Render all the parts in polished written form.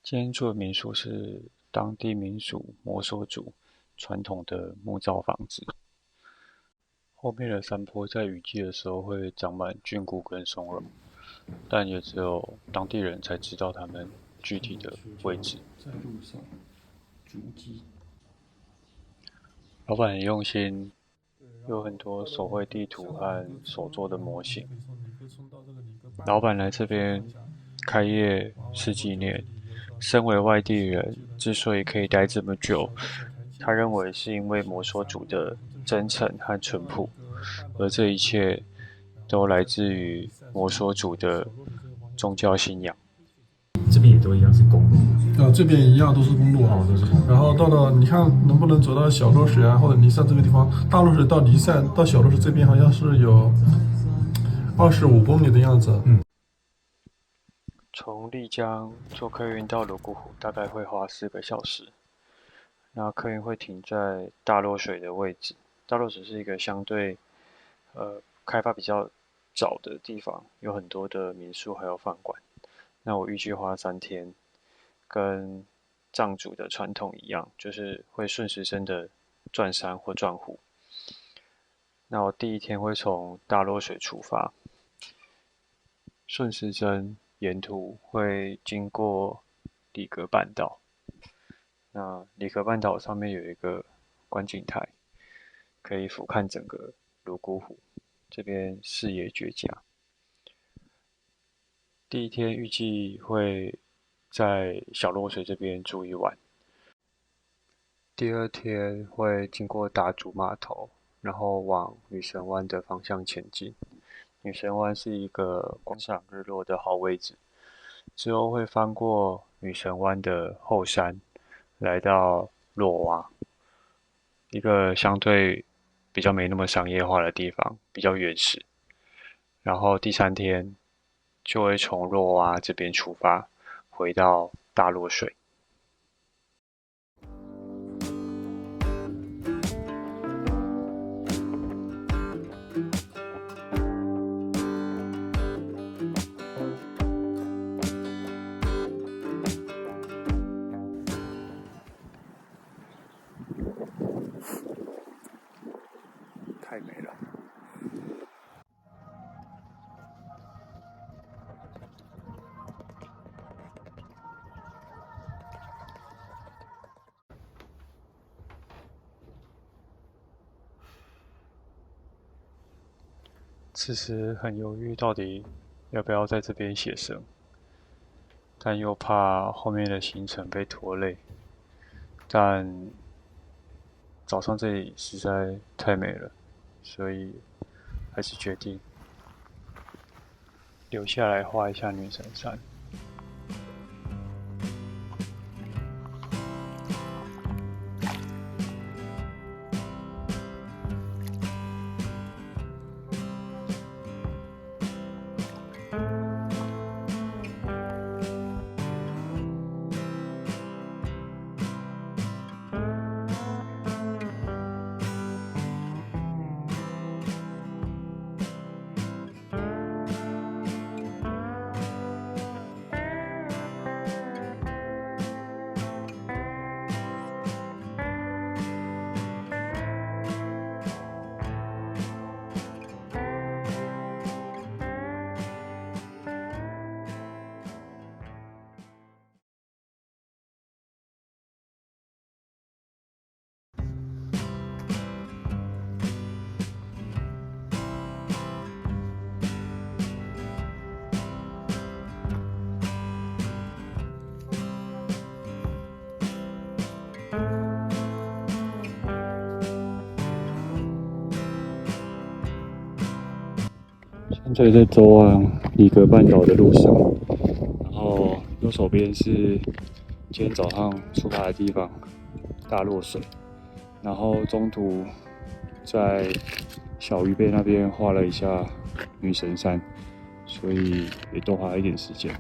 今天住的民宿是当地民俗摩梭族传统的木造房子，后面的山坡在雨季的时候会长满菌菇跟松茸，但也只有当地人才知道它们具体的位置。在路上，足迹。老板很用心，有很多手绘地图和手做的模型。老板来这边开业十几年，身为外地人，之所以可以待这么久，他认为是因为摩梭族的真诚和淳朴，而这一切都来自于摩梭族的宗教信仰。这边也都一样是公路。这边一样都是公路啊，都是公路。然后到了，你看能不能走到小落水啊，或者离山这个地方，大落水到离山到小落水这边好像是有25公里的样子。从丽江坐客运到泸沽湖大概会花4个小时。那客运会停在大落水的位置。大落水是一个相对开发比较早的地方，有很多的民宿还有饭馆。那我预计花3天，跟藏族的传统一样，就是会顺时针的转山或转湖。那我第一天会从大落水出发，顺时针沿途会经过里格半岛。那里格半岛上面有一个观景台，可以俯瞰整个泸沽湖，这边视野绝佳。第一天预计会在小落水这边住一晚，第二天会经过达祖码头，然后往女神湾的方向前进。女神湾是一个观赏日落的好位置，之后会翻过女神湾的后山，来到洛洼，一个相对比较没那么商业化的地方，比较原始。然后第3天就会从洛洼这边出发，回到大落水。太美了。此时很犹豫，到底要不要在这边写生，但又怕后面的行程被拖累。但早上这里实在太美了，所以还是决定留下来画一下女神山。现在在走往里格半岛的路上，然后右手边是今天早上出发的地方，大落水。然后中途在小鱼贝那边画了一下女神山，所以也多花了一点时间。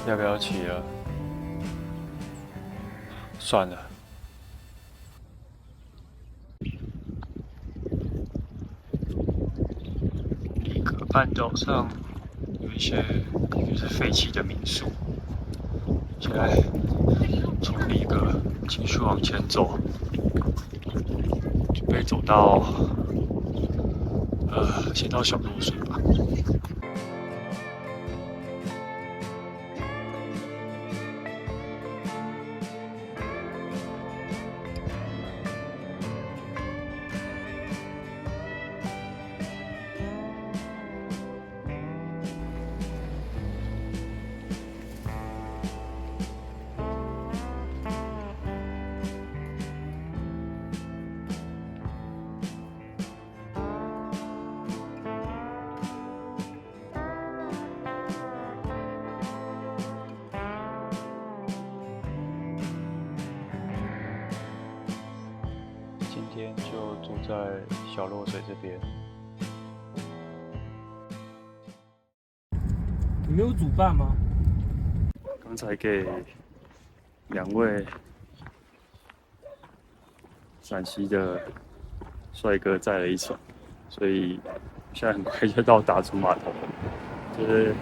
要不要骑了？算了。一个半岛上有一些就是废弃的民宿，现在从里格继续往前走，准备走到先到小露水吧。今天就住在小落水这边。你没有煮饭吗？刚才给2位陕西的帅哥载了一程，所以现在很快就到达竹码头。就是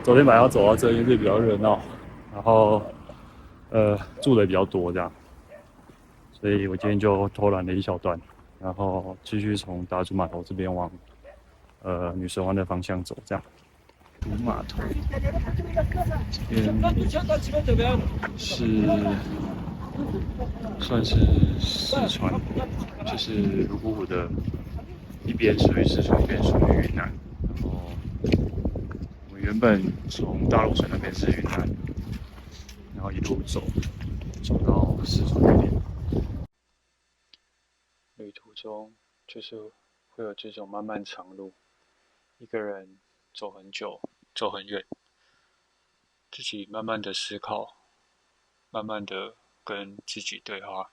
昨天本来要走到这边是比较热闹，然后住的比较多这样，所以我今天就偷懒了一小段，然后继续从大竹码头这边往女神湾的方向走这样。竹码头这边是算是四川，就是泸沽湖的一边属于四川，一边属于云南。然后我们原本从大陆省那边是云南，然后一路走到四川那边。旅途中就是会有这种漫漫长路，一个人走很久，走很远，自己慢慢的思考，慢慢的跟自己对话。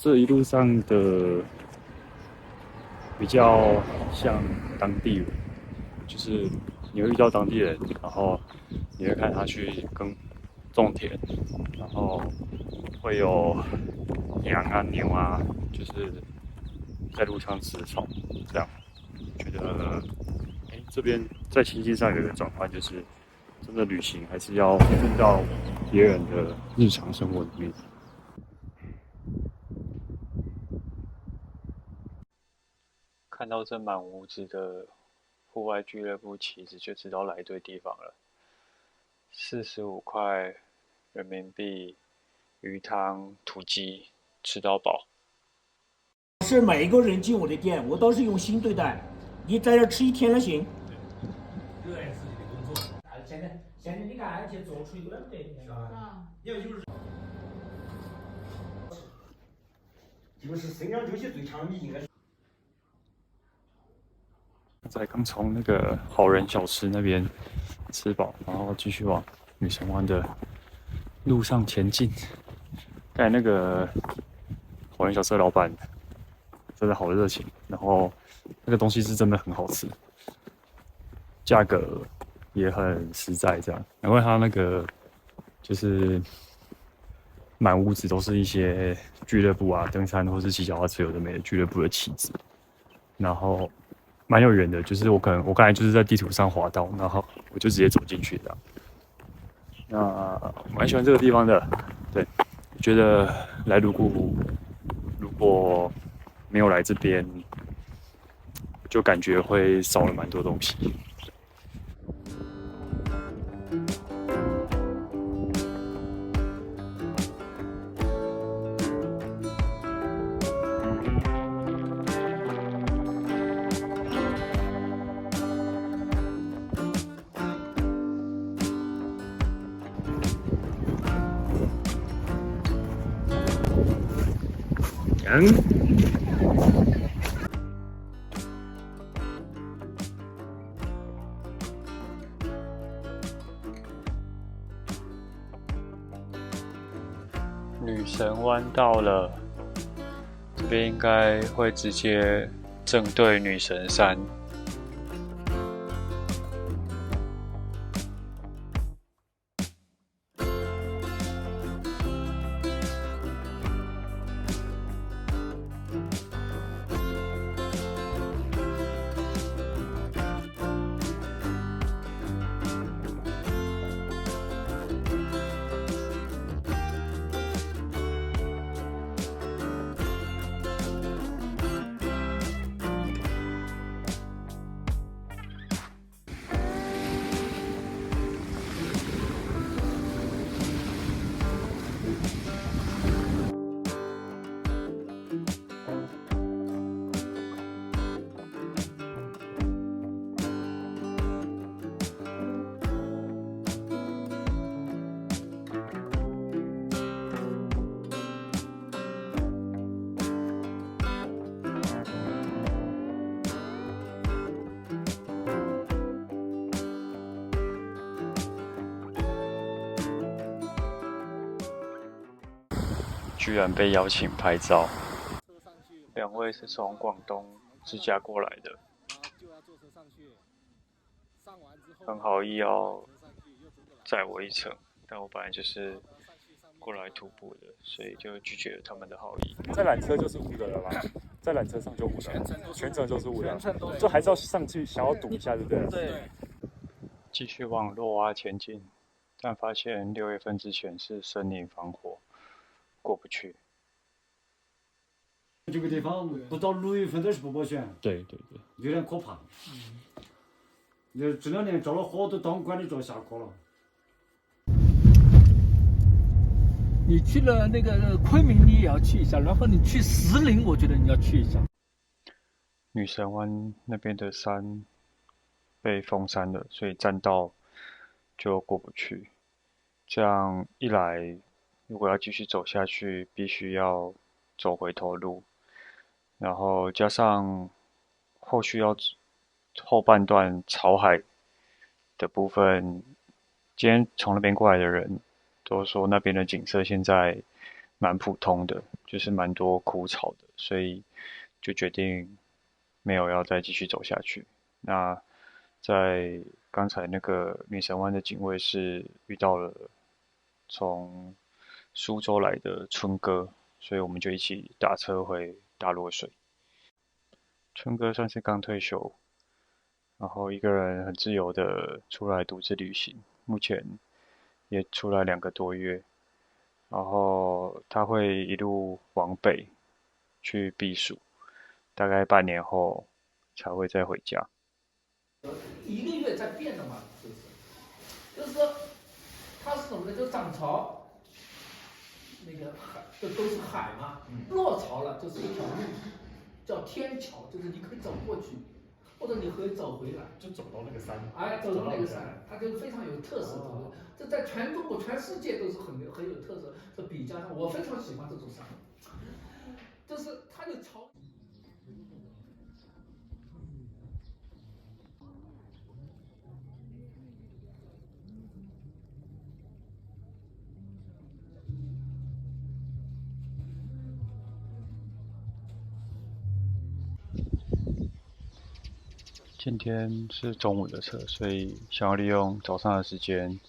这一路上的比较像当地人，就是你会遇到当地人，然后你会看他去种田，然后会有羊啊牛啊，就是在路上吃草，这样觉得这边在心境上有一个转换，就是真的旅行还是要进到别人的日常生活里面。看到这满屋子的户外俱乐部旗子，就知道来对地方了。45块人民币，鱼汤、土鸡，吃到饱。是每一个人进我的店，我都是用心对待。你在这吃1天了行？热爱自己的工作。现在你看，而且做出一个对，是吧？要就是生长周期最长的应该是。才刚从那个好人小吃那边吃饱，然后继续往女神湾的路上前进。刚才那个好人小吃的老板真的好热情，然后那个东西是真的很好吃，价格也很实在，这样。难怪他那个就是满屋子都是一些俱乐部啊、登山或是骑脚踏车有的没的俱乐部的旗帜，然后蛮有缘的，就是我刚才就是在地图上滑到，然后我就直接走进去这样。那我蛮喜欢这个地方的，对，觉得来泸沽湖如果没有来这边，就感觉会少了蛮多东西。女神湾到了，这边应该会直接正对女神山。居然被邀请拍照，两位是从广东自驾过来的，很好意要载我一程，但我本来就是过来徒步的，所以就拒绝了他们的好意。在缆车就是无的了吧？在缆车上就无的，全程都是无的，就还是要上去想要赌一下，对不对？对。继续往洛洼前进，但发现6月份之前是森林防火，过不去。这个地方不到6月份都是不保险，对，有点可怕。这2年招了好多当官的都下课了。你去了那个昆明，你也要去一下，然后你去石林，我觉得你要去一下。女神湾那边的山被封山了，所以栈道就过不去。这样一来，如果要继续走下去，必须要走回头路，然后加上后续要后半段草海的部分，今天从那边过来的人都说那边的景色现在蛮普通的，就是蛮多枯草的，所以就决定没有要再继续走下去。那在刚才那个女神湾的警卫室遇到了从苏州来的春哥，所以我们就一起打车回大洛水。春哥算是刚退休，然后一个人很自由的出来独自旅行，目前也出来2个多月，然后他会一路往北去避暑，大概半年后才会再回家。1个月在变的嘛，就是说，它是什么呢？就涨潮，那个海，这都是海嘛，落潮了就是一条路，叫天桥，就是你可以走过去，或者你可以走回来，就走到那个山，走到那个山，它就非常有特色。这在全中国、全世界都是很有特色。这笔架上，我非常喜欢这种山，就是它有潮。今天是中午的车，所以想要利用早上的时间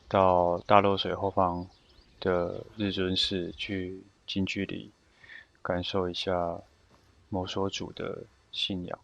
到大漏水后方的日尊寺去近距离感受一下摩梭族的信仰。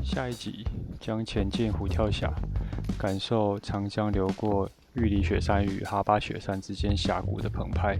下一集将前进虎跳峡，感受长江流过玉里雪山与哈巴雪山之间峡谷的澎湃。